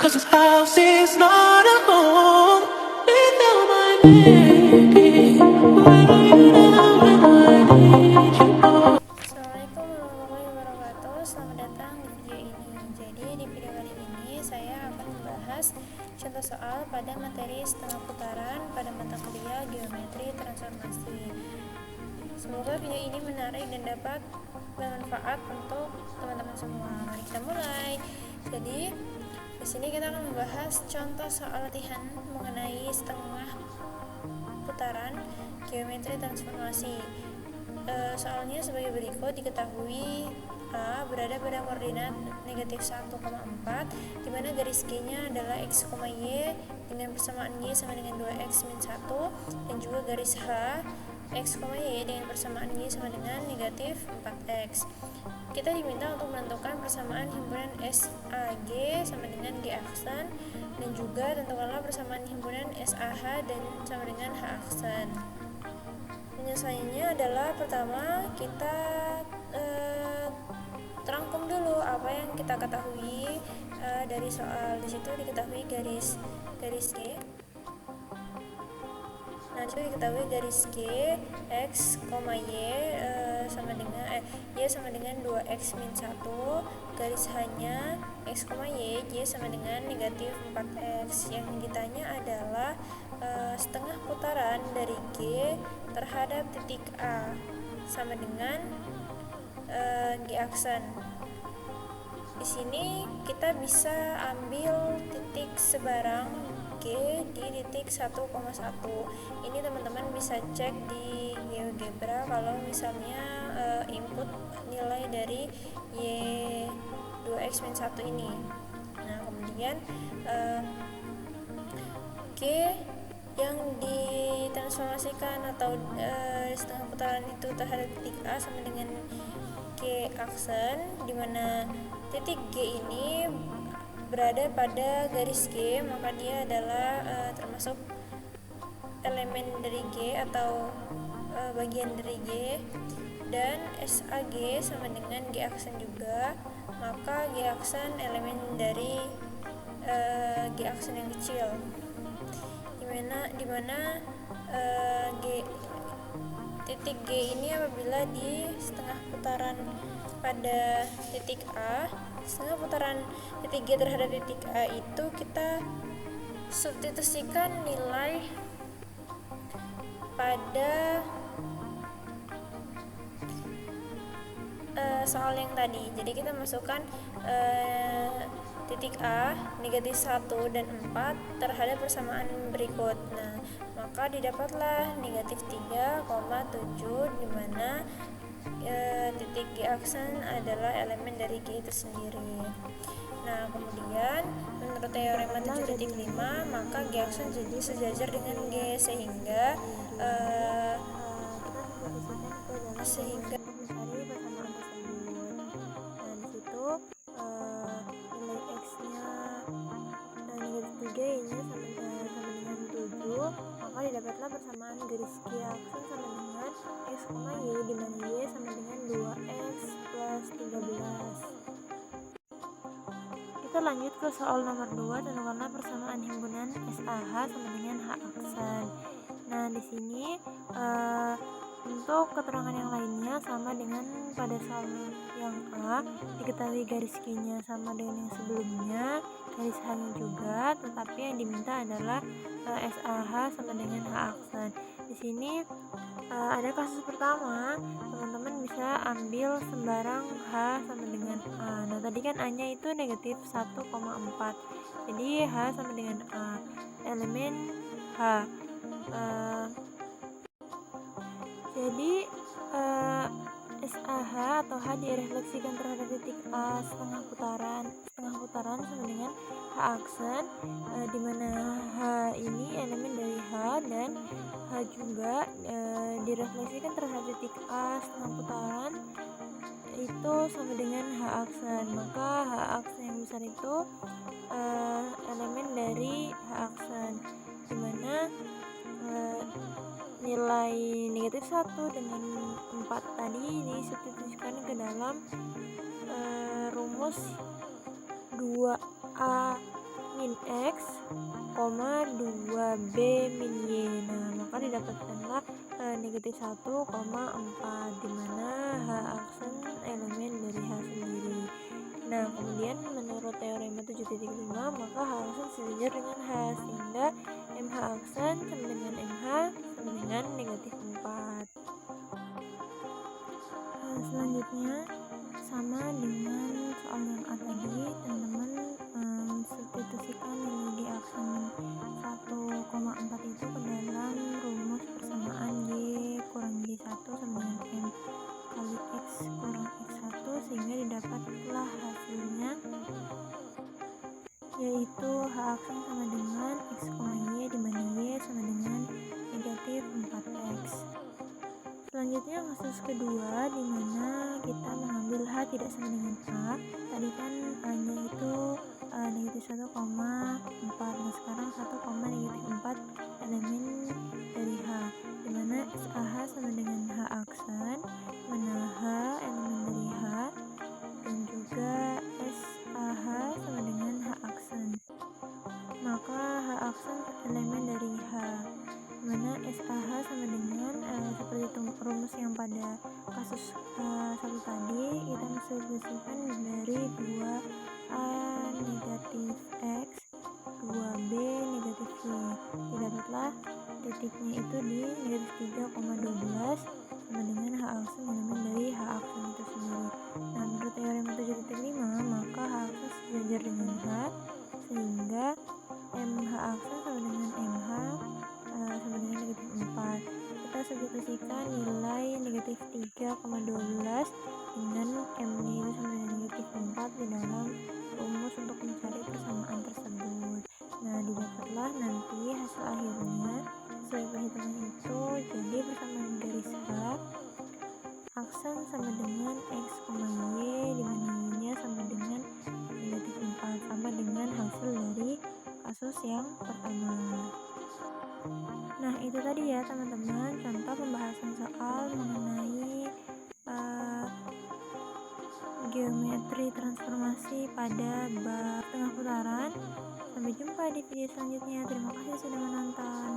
'cause this house is not a home without my baby. Where are you now when I need you most? Assalamualaikum warahmatullahi wabarakatuh. Selamat datang di video ini. Jadi di video kali ini saya akan membahas contoh soal pada materi setengah putaran pada mata kuliah geometri transformasi. Semoga video ini menarik dan dapat bermanfaat untuk teman-teman semua. Mari kita mulai. Jadi di sini kita akan membahas contoh soal latihan mengenai setengah putaran geometri transformasi. Soalnya sebagai berikut. Diketahui A berada pada koordinat negatif 1,4 di mana garis G nya adalah x, y dengan persamaan y sama dengan 2x min 1, dan juga garis H x, y dengan persamaan y sama dengan negatif 4x. Kita diminta untuk menentukan persamaan himpunan SAG sama dengan G aksen, dan juga tentukanlah persamaan himpunan SAH dan sama dengan H aksen. Penyelesaiannya adalah pertama kita terangkum dulu apa yang kita ketahui dari soal. Di situ diketahui garis G. Nah, itu diketahui garis G x, y sama dengan y sama dengan 2x min 1, garis H-nya x, y sama dengan negatif 4x. Yang ditanya adalah setengah putaran dari G terhadap titik A sama dengan G aksen. Di sini kita bisa ambil titik sebarang G di titik 1,1. Ini teman-teman bisa cek di GeoGebra kalau misalnya input nilai dari Y 2x min 1 ini. Nah, kemudian G yang ditransformasikan atau setengah putaran itu terhadap titik A sama dengan G aksen, di mana titik G ini berada pada garis G, maka dia adalah termasuk elemen dari G atau bagian dari G, dan SAG sama dengan G aksen juga, maka G aksen elemen dari G aksen yang kecil, dimana titik G ini apabila di setengah putaran pada titik A, setengah putaran titik G terhadap titik A itu kita substitusikan nilai pada soal yang tadi. Jadi kita masukkan titik A negatif 1 dan 4 terhadap persamaan berikut. Nah, maka didapatlah negatif 3,7 di mana titik G aksen adalah elemen dari G itu sendiri. Nah, kemudian menurut teorema 7.5 maka G aksen jadi sejajar dengan G, sehingga mencari persamaan tersebut. Nah, di situ nilai x-nya negatif 3, y-nya sama dengan 7, maka didapatlah persamaan garis G aksen sama dengan x, y, di mana y sama dengan 2x plus 13. Kita lanjut ke soal nomor 2, tentukanlah persamaan himpunan SAH sama dengan H aksen. Nah, di sini untuk keterangan yang lainnya sama dengan pada soal yang A, diketahui garis G-nya sama dengan yang sebelumnya, garis H-nya juga, tetapi yang diminta adalah SAH sama dengan H aksen. Di sini ada kasus pertama, teman-teman bisa ambil sembarang H sama dengan A. Nah, tadi kan A-nya itu negatif 1,4, jadi H sama dengan A, elemen H. Jadi SAH atau H direfleksikan terhadap titik A setengah putaran sama dengan H aksen, di mana H ini elemen dari H, dan H juga direfleksikan terhadap titik A setengah putaran itu sama dengan H aksen, maka H aksen yang besar itu elemen dari H aksen, di mana nilai negatif 1 dengan 4 tadi disubstitusikan ke dalam rumus 2A min X, 2B min Y. Nah, maka didapatkanlah negatif 1,4, dimana H aksen elemen dari H sendiri. Nah, kemudian menurut teorema 7.5, maka H aksen sejajar dengan H, sehingga MH aksen sama dengan MH sama dengan negatif 4. Selanjutnya sama dengan soal yang A tadi, teman-teman substitusikan nilai G aksen 1,4 itu ke dalam rumus persamaan Y kurang G1 sama dengan M kali X kurang X1, sehingga didapatlah hasilnya, yaitu H aksen sama dengan X, Y, di mana Y sama dengan negatif 4X. Selanjutnya kasus kedua, di mana kita mengambil H tidak sama dengan A. Tadi kan A-nya itu negatif 1,4. Nah, sekarang 1,-4 elemen dari H, di mana SAH sama dengan H aksen, mana H elemen dari H, dan juga SAH sama dengan H aksen. Maka H aksen elemen dari H, mana SAH sama dengan seperti rumus yang pada kasus satu tadi, kita mensubstitusikan dari 2A negatif X, 2B negatif Y. Didapatlah titiknya itu di negatif 3,12 sama dengan H aksen elemen dari H aksen itu sendiri. Nah, menurut teorema 7.5, maka H aksen sejajar dengan H, sehingga MH aksen sama dengan MH sama dengan negatif 4. Kita substitusikan nilai negatif 3,12 dengan M-nya itu sama dengan negatif 4 di dalam rumus untuk mencari persamaan tersebut. Nah, didapatlah nanti hasil akhirnya sesuai perhitungan itu, jadi persamaan garis H aksen sama dengan X, Y, di mana Y-nya sama dengan negatif 4, sama dengan hasil dari kasus yang pertama. Nah, itu tadi ya teman-teman contoh pembahasan soal mengenai geometri transformasi pada bab tengah putaran. Sampai jumpa di video selanjutnya. Terima kasih sudah menonton.